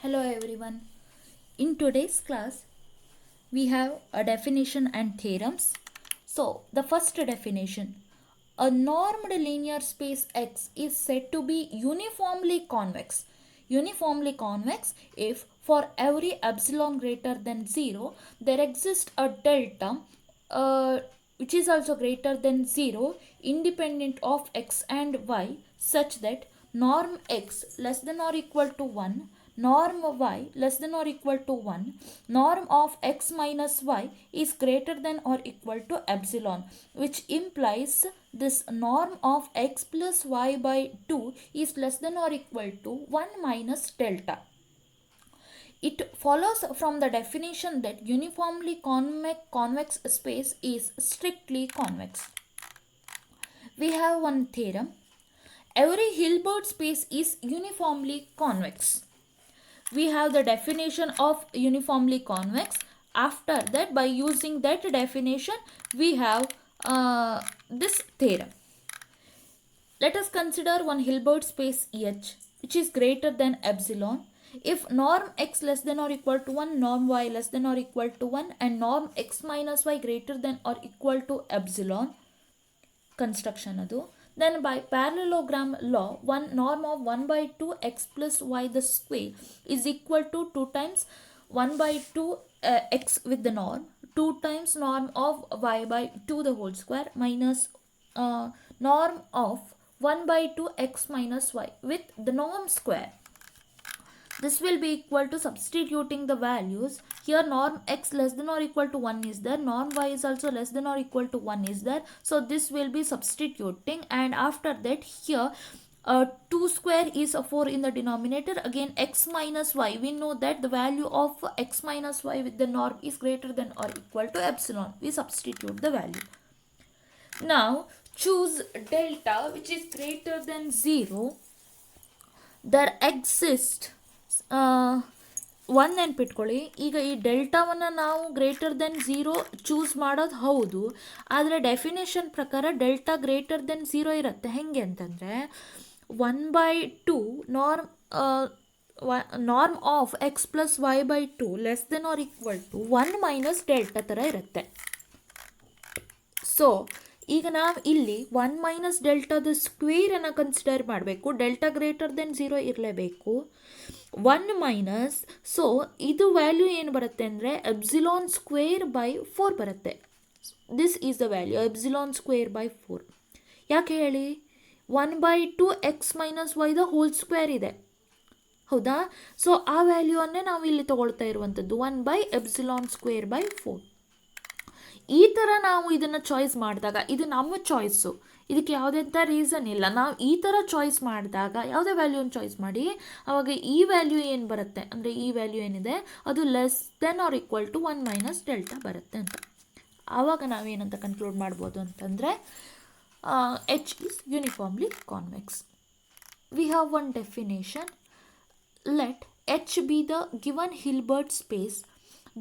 Hello everyone. In today's class, we have a definition and theorems. So, the first definition, a normed linear space X is said to be uniformly convex. Uniformly convex if for every epsilon greater than 0, there exists a delta which is also greater than 0 independent of x and y such that norm x less than or equal to 1, norm y less than or equal to 1, norm of x minus y is greater than or equal to epsilon, which implies this norm of x plus y by 2 is less than or equal to 1 minus delta. It follows from the definition that uniformly convex space is strictly convex. We have one theorem. Every Hilbert space is uniformly convex. We have the definition of uniformly convex. After that, by using that definition, we have this theorem. Let us consider one Hilbert space H, which is greater than epsilon. If norm x less than or equal to 1, norm y less than or equal to 1, and norm x minus y greater than or equal to epsilon, construction adu, then by parallelogram law, one norm of 1 by 2 x plus y the square is equal to 2 times 1 by 2 x with the norm, 2 times norm of y by 2 the whole square minus norm of 1 by 2 x minus y with the norm square. This will be equal to substituting the values. Here norm x less than or equal to 1 is there. Norm y is also less than or equal to 1 is there. So this will be substituting, and after that here 2 square is a 4 in the denominator. Again x minus y. We know that the value of x minus y with the norm is greater than or equal to epsilon. We substitute the value. Now choose delta which is greater than 0. There exists one ನೆನ್ಪಿಟ್ಕೊಳ್ಳಿ. ಈಗ ಈ ಡೆಲ್ಟಾವನ್ನು ನಾವು greater than 0 choose ಮಾಡೋದು ಹೌದು, ಆದರೆ definition ಪ್ರಕಾರ delta greater than 0 ಇರುತ್ತೆ. ಹೆಂಗೆ ಅಂತಂದರೆ 1 by 2 norm of x plus y by 2 less than or equal to 1 minus delta ಥರ ಇರುತ್ತೆ. ಸೊ ಈಗ ನಾವು ಇಲ್ಲಿ 1 ಮೈನಸ್ ಡೆಲ್ಟಾದ ಸ್ಕ್ವೇರನ್ನು ಕನ್ಸಿಡರ್ ಮಾಡಬೇಕು. ಡೆಲ್ಟಾ ಗ್ರೇಟರ್ ದೆನ್ 0 ಇರಲೇಬೇಕು. 1 ಮೈನಸ್, ಸೊ ಇದು ವ್ಯಾಲ್ಯೂ ಏನು ಬರುತ್ತೆ ಅಂದರೆ ಎಪ್ಸಿಲಾನ್ ಸ್ಕ್ವೇರ್ ಬೈ 4 ಬರುತ್ತೆ. This is the value epsilon square by 4. ಯಾಕೆ ಹೇಳಿ? 1 by 2 X minus y the whole square ಇದೆ, ಹೌದಾ? ಸೊ ಆ ವ್ಯಾಲ್ಯೂವನ್ನೇ ನಾವು ಇಲ್ಲಿ ತಗೊಳ್ತಾ ಇರುವಂಥದ್ದು 1 ಬೈ ಎಪ್ಸಿಲಾನ್ ಸ್ಕ್ವೇರ್ ಬೈ 4. ಈ ಥರ ನಾವು ಇದನ್ನು ಚಾಯ್ಸ್ ಮಾಡಿದಾಗ, ಇದು ನಮ್ಮ ಚಾಯ್ಸು, ಇದಕ್ಕೆ ಯಾವುದೆಂಥ ರೀಸನ್ ಇಲ್ಲ. ನಾವು ಈ ಥರ ಚಾಯ್ಸ್ ಮಾಡಿದಾಗ ಯಾವುದೇ ವ್ಯಾಲ್ಯೂನ ಚಾಯ್ಸ್ ಮಾಡಿ, ಆವಾಗ ಈ ವ್ಯಾಲ್ಯೂ ಏನು ಬರುತ್ತೆ ಅಂದರೆ ಈ ವ್ಯಾಲ್ಯೂ ಏನಿದೆ ಅದು less than or equal to 1 minus delta ಬರುತ್ತೆ ಅಂತ. ಆವಾಗ ನಾವೇನಂತ ಕನ್ಕ್ಲೂಡ್ ಮಾಡ್ಬೋದು ಅಂತಂದರೆ H is uniformly convex. We have one definition. Let H be the given Hilbert space,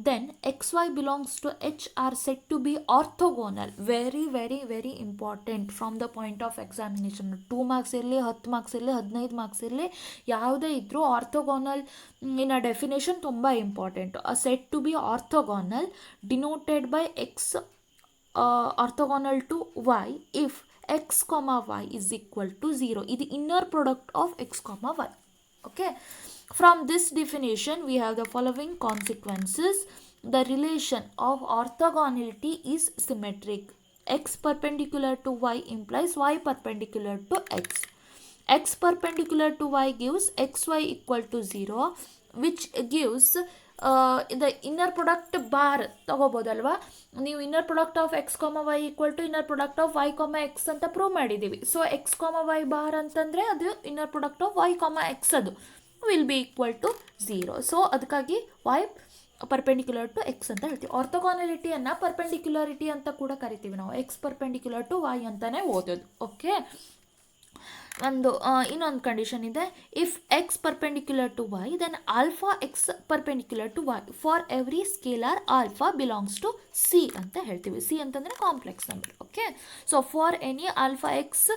then xy belongs to H are said to be orthogonal. Very very very important from the point of examination. 2 marks ಇರಲಿ, 10 marks ಇರಲಿ, 15 marks ಇರಲಿ, ಯಾವುದೇ ಇದ್ದರೂ orthogonal in a definition ತುಂಬ important. A set to be orthogonal denoted by x orthogonal to y if x comma y is equal to 0. ಇದು inner product of x comma y. Okay, from this definition we have the following consequences. The relation of orthogonality is symmetric. X perpendicular to y implies y perpendicular to x. X perpendicular to y gives xy equal to 0, which gives the inner product bar ತಗೋಬೋದಲ್ವಾ. ನೀವು inner product of x comma y equal to inner product of y comma x ಅಂತ prove ಮಾಡಿದ್ದೀವಿ. So x comma y bar ಅಂತಂದರೆ ಅದು inner product of y comma x, ಅದು will be equal to 0. So ಅದಕ್ಕಾಗಿ y perpendicular to x ಅಂತ ಹೇಳ್ತೀವಿ. ಆರ್ಥೋಗಾನಲಿಟಿಯನ್ನು ಪರ್ಪೆಂಡಿಕ್ಯುಲಾರಿಟಿ ಅಂತ ಕೂಡ ಕರಿತೀವಿ ನಾವು. ಎಕ್ಸ್ ಪರ್ಪೆಂಡಿಕ್ಯುಲರ್ ಟು ವೈ ಅಂತಲೇ ಓದೋದು. ಓಕೆ, ಇನ್ನೊಂದು ಕಂಡೀಷನ್ ಇದೆ. If x perpendicular to y then alpha x perpendicular to y for every scalar alpha belongs to c ಅಂತ ಹೇಳ್ತೀವಿ. ಸಿ ಅಂತಂದರೆ complex number. Okay, so for any alpha x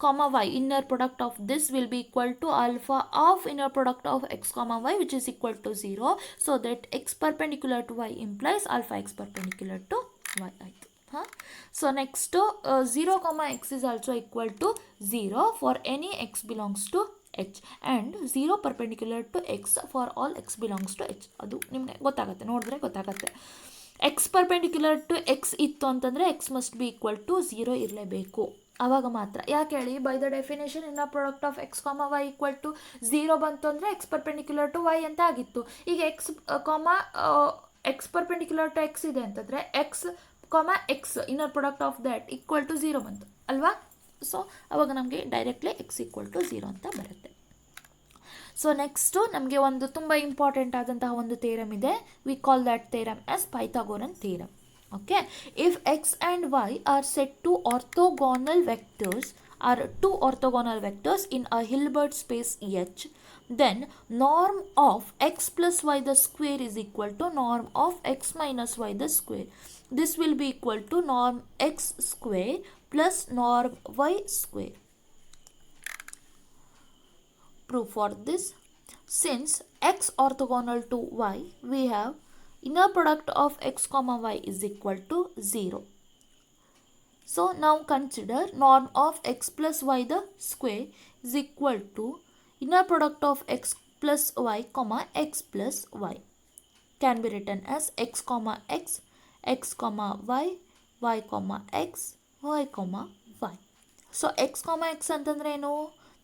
comma y, inner product of this will be equal to alpha of inner product of x comma y, which is equal to 0. So that x perpendicular to y implies alpha x perpendicular to y. So next 0 comma x is also equal to 0 for any x belongs to h, and 0 perpendicular to x for all x belongs to h. ಅದು ನಿಮಗೆ ಗೊತ್ತಾಗುತ್ತೆ, ನೋಡಿದ್ರೆ ಗೊತ್ತಾಗುತ್ತೆ. x perpendicular to x ಇತ್ತು ಅಂತಂದರೆ x must be equal to 0 ಇರಲೇಬೇಕು, ಆವಾಗ ಮಾತ್ರ. ಯಾಕೆ ಹೇಳಿ, by the definition inner product of x comma y equal to 0 ಬಂತು ಅಂದರೆ ಎಕ್ಸ್ ಪರ್ಪೆಂಡಿಕ್ಯುಲರ್ ಟು ವೈ ಅಂತ ಆಗಿತ್ತು. ಈಗ ಎಕ್ಸ್ ಪರ್ಪೆಂಡಿಕ್ಯುಲರ್ ಟು ಎಕ್ಸ್ ಇದೆ ಅಂತಂದರೆ x x inner product of that equal to 0 ಬಂತು ಅಲ್ವಾ. ಸೊ ಅವಾಗ ನಮಗೆ ಡೈರೆಕ್ಟ್ಲಿ ಎಕ್ಸ್ ಈಕ್ವಲ್ ಟು 0 ಅಂತ ಬರುತ್ತೆ. ಸೊ ನೆಕ್ಸ್ಟು ನಮಗೆ ಒಂದು ತುಂಬ ಇಂಪಾರ್ಟೆಂಟ್ ಆದಂತಹ ಒಂದು ಥಿಯರಮ್ ಇದೆ. We call that theorem as Pythagorean theorem. Okay, if x and y are set to orthogonal vectors in a Hilbert space H, then norm of x plus y the square is equal to norm of x minus y the square. This will be equal to norm x square plus norm y square. Proof for this: since x orthogonal to y, we have inner product of x comma y is equal to 0. So now consider norm of x plus y the square is equal to inner product of x plus y comma x plus y. Can be written as x comma x, x comma y, y comma x, y comma y. So x comma x ಅಂತಂದ್ರೆ ಏನು,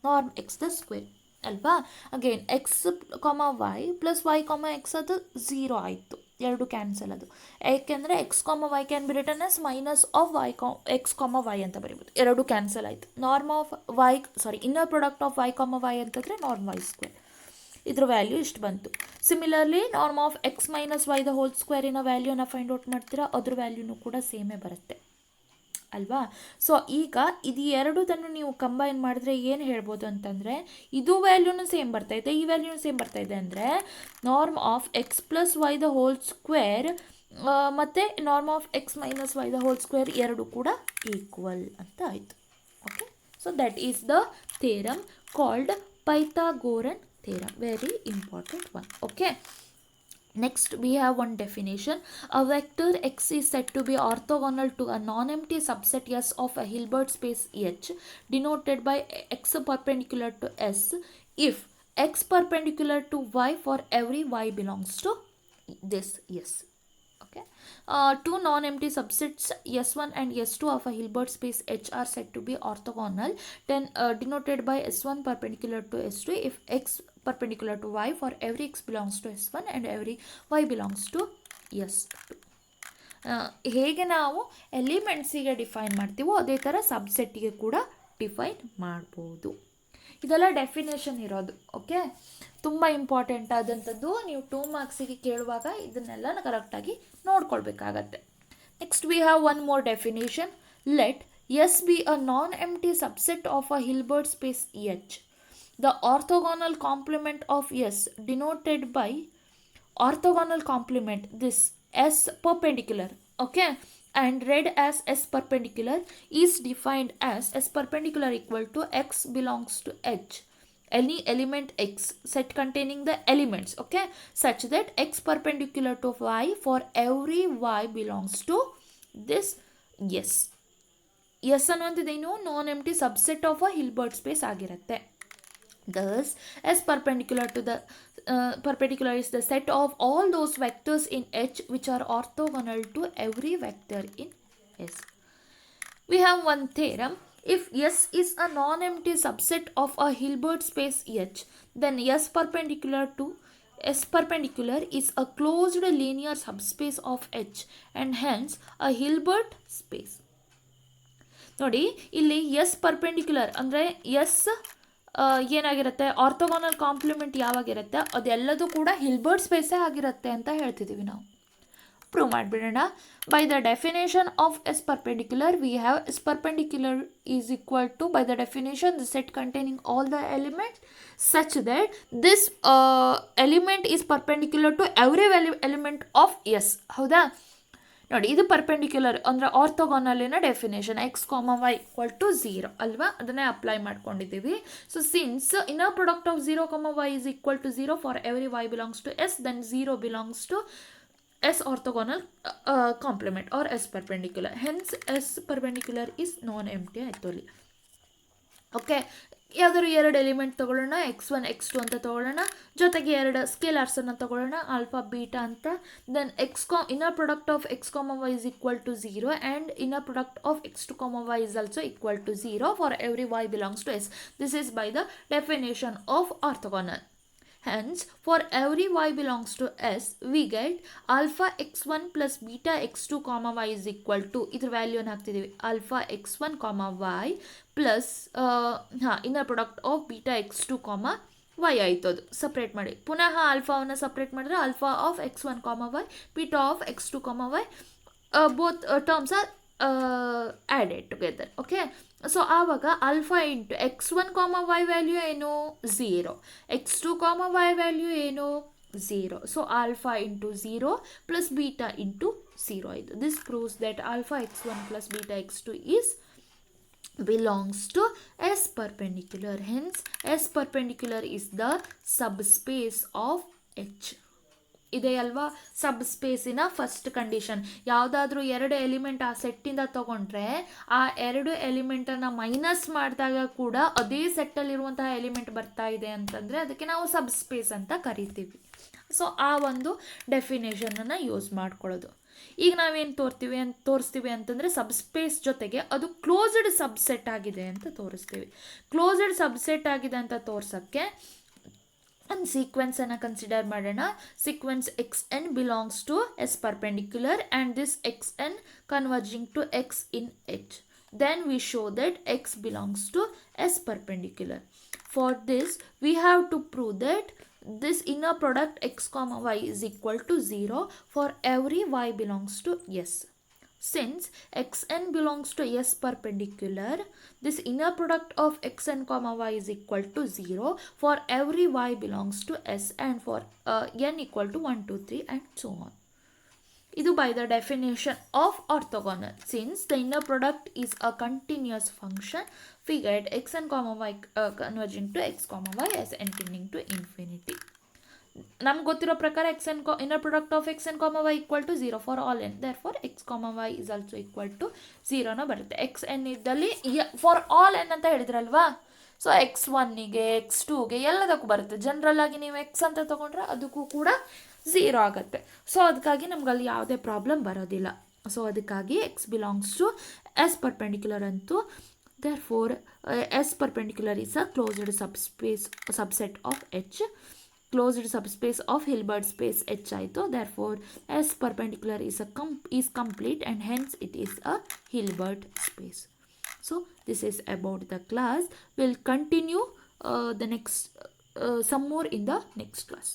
norm x the square ಅಲ್ವಾ. Again x comma y plus y comma x ಅದು 0 ಆಯಿತು, ಎರಡು cancel ಅದು. ಏಕೆಂದರೆ x comma y can be written as minus of x comma y ಅಂತ ಬರೀಬೋದು, ಎರಡು ಕ್ಯಾನ್ಸಲ್ ಆಯಿತು. Norm of y inner product of y comma y ಅಂತಂದರೆ ನಾರ್ಮ್ ವೈ ಸ್ಕ್ವೇರ್, ಇದ್ರ ವ್ಯಾಲ್ಯೂ ಇಷ್ಟು ಬಂತು. Similarly norm of x minus y the whole ಸ್ಕ್ವೇರಿನ ವ್ಯಾಲ್ಯೂನ ಫೈಂಡ್ ಔಟ್ ಮಾಡ್ತೀರಾ, ಅದ್ರ ವ್ಯಾಲ್ಯೂನು ಕೂಡ ಸೇಮೇ ಬರುತ್ತೆ ಅಲ್ವಾ. ಸೊ ಈಗ ಇದು ಎರಡನ್ನು ನೀವು ಕಂಬೈನ್ ಮಾಡಿದ್ರೆ ಏನು ಹೇಳ್ಬೋದು ಅಂತಂದರೆ, ಇದು ವ್ಯಾಲ್ಯೂನು ಸೇಮ್ ಬರ್ತಾಯಿದೆ, ಈ ವ್ಯಾಲ್ಯೂನು ಸೇಮ್ ಬರ್ತಾಯಿದೆ ಅಂದರೆ norm of x plus y the whole square ಮತ್ತು norm of x minus y the whole square ಎರಡು ಕೂಡ ಈಕ್ವಲ್ ಅಂತ ಆಯಿತು. Okay, so that is the theorem called Pythagorean theorem, very important one. Okay, next we have one definition. A vector x is said to be orthogonal to a non-empty subset S of a Hilbert space H denoted by x perpendicular to S if x perpendicular to y for every y belongs to this S. Okay, two non-empty subsets S1 and S2 of a Hilbert space H are said to be orthogonal, then denoted by S1 perpendicular to S2 if x perpendicular to y for every x belongs to S1 and every y belongs to S2. ಹೇಗೆ ನಾವು ಎಲಿಮೆಂಟ್ಸಿಗೆ define ಮಾಡ್ತೀವೋ ಅದೇ ಥರ ಸಬ್ಸೆಟ್ಟಿಗೆ ಕೂಡ define ಮಾಡ್ಬೋದು. ಇದೆಲ್ಲ definition ಇರೋದು. Okay, ತುಂಬ ಇಂಪಾರ್ಟೆಂಟ್ ಆದಂಥದ್ದು, ನೀವು 2 ಮಾರ್ಕ್ಸಿಗೆ ಕೇಳುವಾಗ ಇದನ್ನೆಲ್ಲ ಕರೆಕ್ಟಾಗಿ ನೋಡ್ಕೊಳ್ಬೇಕಾಗತ್ತೆ. Next we have one more definition. Let S be a non empty subset of a Hilbert space H. The orthogonal complement of S denoted by orthogonal complement, this S perpendicular, okay, and read as S perpendicular is defined as S perpendicular equal to x belongs to H, any element x set containing the elements, okay, such that x perpendicular to y for every y belongs to this S. S ಅನ್ನುವಂಥದ್ದೇನು, non empty subset of a Hilbert space ಆಗಿರುತ್ತೆ. Thus, S perpendicular is the set of all those vectors in H which are orthogonal to every vector in S. We have one theorem. If S is a non-empty subset of a Hilbert space H, then S perpendicular is a closed linear subspace of H and hence a Hilbert space. ನೋಡಿ, ಇಲ್ಲಿ S perpendicular ಅಂದರೆ S ಏನಾಗಿರುತ್ತೆ, orthogonal complement ಯಾವಾಗಿರುತ್ತೆ ಅದೆಲ್ಲದೂ ಕೂಡ Hilbert ಸ್ಪೇಸೇ ಆಗಿರುತ್ತೆ ಅಂತ ಹೇಳ್ತಿದ್ದೀವಿ ನಾವು. ಪ್ರೂವ್ ಮಾಡಿಬಿಡೋಣ. By the definition of S perpendicular we have S perpendicular is equal to, by the definition the set containing all the elements such that this element is perpendicular to every element of S. ಹೌದಾ? ನೋಡಿ ಇದು perpendicular ಅಂದರೆ ಆರ್ಥೋಗೋನಲಿನ definition x comma y equal to 0 ಅಲ್ವಾ, ಅದನ್ನೇ apply ಮಾಡ್ಕೊಂಡಿದ್ದೀವಿ. So since inner product of 0 comma y is equal to 0 for every y belongs to s, then 0 belongs to S orthogonal complement or S perpendicular. Hence S perpendicular is non-empty ಆಯಿತು ಅಲ್ಲಿ. Okay, ಯಾವ್ದಾದ್ರು ಎರಡು element ತೊಗೊಳ್ಳೋಣ, x1 x2 ಅಂತ ತೊಗೊಳ್ಳೋಣ, ಜೊತೆಗೆ ಎರಡು ಸ್ಕೇಲಾರ್ಸನ್ನು ತೊಗೊಳ್ಳೋಣ, ಆಲ್ಫಾ ಬೀಟಾ ಅಂತ. Then inner product of x comma y is equal to 0 and inner product of x2 comma y is also equal to 0 for every y belongs to S. This is by the definition of orthogonal. Hence, for every y belongs to S, we get alpha x1 plus beta x2 comma y is equal to, ಇದರ ವ್ಯಾಲ್ಯೂನ ಹಾಕ್ತಿದ್ದೀವಿ, alpha x1 comma y plus inner product of beta x2 comma y ಆಯಿತು. ಅದು separate ಮಾಡಿ ಪುನಃ ಆಲ್ಫಾವನ್ನು separate ಮಾಡಿದ್ರೆ alpha of x1 comma y, beta of x2 comma y, both terms are added together. Okay, so ಆವಾಗ alpha into x1 ಕಾಮ Y value ಏನು 0, x2 comma Y value ಏನು 0. So alpha into 0 plus beta into 0 ಆಯಿತು. This proves that alpha x1 plus beta x2 is belongs to S perpendicular. Hence S perpendicular is the subspace of H. ಇದೆ ಅಲ್ವಾ ಸಬ್ ಸ್ಪೇಸಿನ first condition. ಯಾವುದಾದ್ರೂ ಎರಡು element ಆ ಸೆಟ್ಟಿಂದ ತೊಗೊಂಡ್ರೆ ಆ ಎರಡು ಎಲಿಮೆಂಟನ್ನು ಮೈನಸ್ ಮಾಡಿದಾಗ ಕೂಡ ಅದೇ ಸೆಟ್ಟಲ್ಲಿರುವಂತಹ ಎಲಿಮೆಂಟ್ ಬರ್ತಾ ಇದೆ ಅಂತಂದರೆ ಅದಕ್ಕೆ ನಾವು ಸಬ್ ಸ್ಪೇಸ್ ಅಂತ ಕರಿತೀವಿ. ಸೊ ಆ ಒಂದು ಡೆಫಿನೇಷನನ್ನು ಯೂಸ್ ಮಾಡ್ಕೊಳ್ಳೋದು. ಈಗ ನಾವೇನು ತೋರಿಸ್ತೀವಿ ಅಂತಂದರೆ ಸಬ್ ಸ್ಪೇಸ್ ಜೊತೆಗೆ ಅದು ಕ್ಲೋಸ್ಡ್ ಸಬ್ಸೆಟ್ ಆಗಿದೆ ಅಂತ ತೋರಿಸ್ತೀವಿ. ಕ್ಲೋಸ್ಡ್ ಸಬ್ಸೆಟ್ ಆಗಿದೆ ಅಂತ ತೋರ್ಸೋಕ್ಕೆ ಒಂದು ಸೀಕ್ವೆನ್ಸನ್ನು ಕನ್ಸಿಡರ್ ಮಾಡೋಣ. Sequence x n belongs to S perpendicular and this x n converging to x in h. Then we show that x belongs to S perpendicular. For this we have to prove that this inner product x comma y is equal to 0 for every y belongs to S. Since xn belongs to S perpendicular, this inner product of xn comma y is equal to 0 for every y belongs to S and for n equal to 1, 2, 3 and so on. Idu by the definition of orthogonal. Since the inner product is a continuous function, we get xn comma y converging to x comma y as n tending to infinity. ನಮ್ಗೆ ಗೊತ್ತಿರೋ ಪ್ರಕಾರ inner product of x n comma y equal to 0 for all n. Therefore x comma y is also equal to 0ನ ಬರುತ್ತೆ. X n ಇದ್ದಲ್ಲಿ for all n ಅಂತ ಹೇಳಿದ್ರಲ್ವಾ, so x1ಗೆ x2ಗೆ ಎಲ್ಲದಕ್ಕೂ ಬರುತ್ತೆ. ಜನರಲ್ ಆಗಿ ನೀವು ಎಕ್ಸ್ ಅಂತ ತೊಗೊಂಡ್ರೆ ಅದಕ್ಕೂ ಕೂಡ 0 ಆಗುತ್ತೆ. ಸೊ ಅದಕ್ಕಾಗಿ ನಮ್ಗೆ ಅಲ್ಲಿ ಯಾವುದೇ ಪ್ರಾಬ್ಲಮ್ ಬರೋದಿಲ್ಲ. ಸೊ ಅದಕ್ಕಾಗಿ x belongs to S perpendicular ಅಂತು. Therefore S perpendicular is a closed subset of H. Closed subspace of Hilbert space H ಆಯಿತು. Therefore S perpendicular is complete and hence it is a Hilbert space. So this is about the class. We'll continue the next some more in the next class.